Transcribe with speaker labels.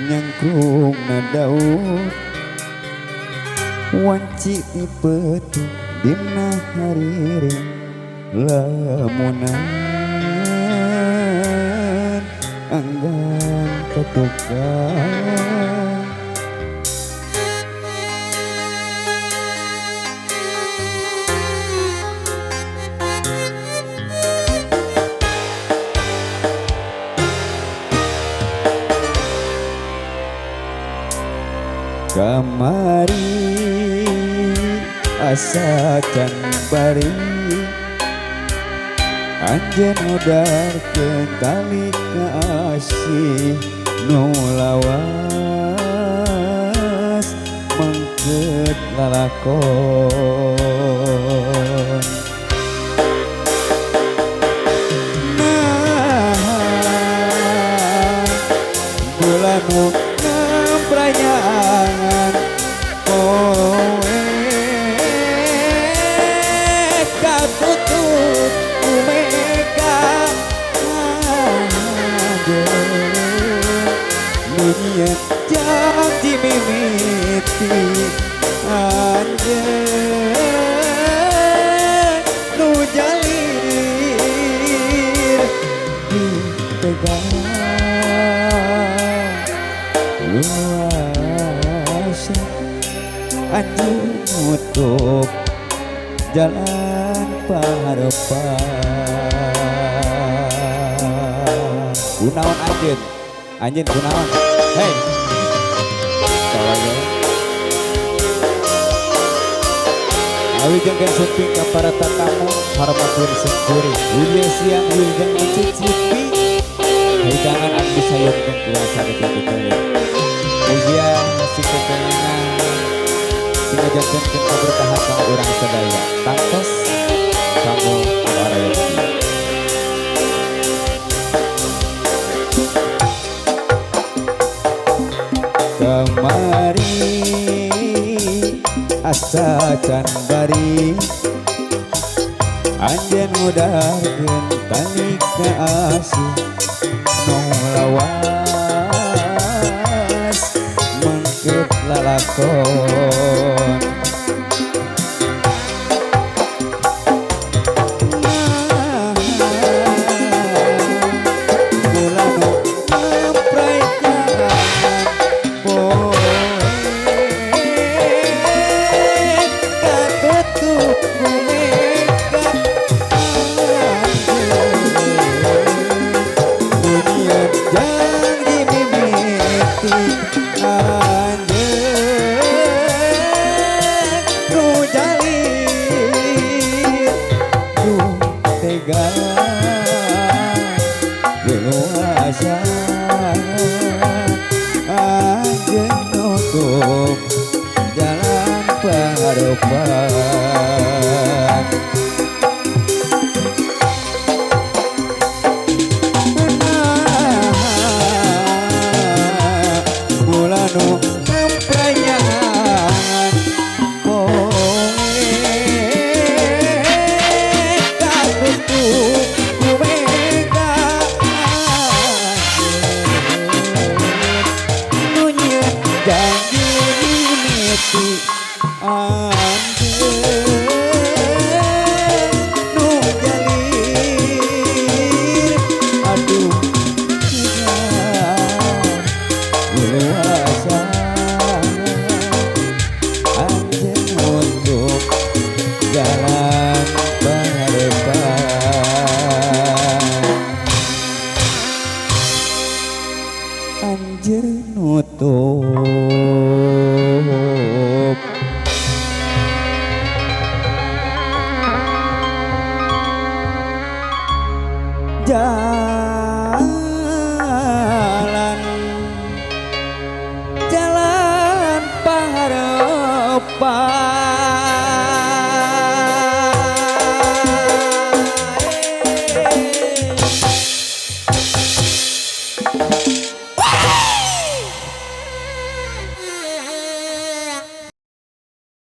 Speaker 1: nyangkrung na daun wanci tipetu dina hariring lamunan anggan ketukan kamari asa can bari anjeun udarkeun tali kasih nu lawas mangkeut lalakon nah bulan nu ngamprayangan kowe katutup umeka dunia janji mimiti anjeun nu jalir dipegang luasa anjeun nutup jalan paharepan kunaon anjeun anjeun kunaon hei tawanya awi jeung suping ka para tatamu hormatkeun sempuri ulah siang wilujeng mencicipi hidangan anu sayeukeun kuasa detik-detik ujian masih kepengenan singajakeun keberkahan ka urang sadaya tangtos kanggo warayati kamari asa can bari anjeun udarkeun tali kasih nu lawas mangkeut lalakon anjeun nutup jalan paharepan bulan nu ngamprayangan kowe katutup umeka janji mimiti anjeun nu jalir aduh luasa anjeun untuk jalan paharepan anjeun nutup jalan paharepan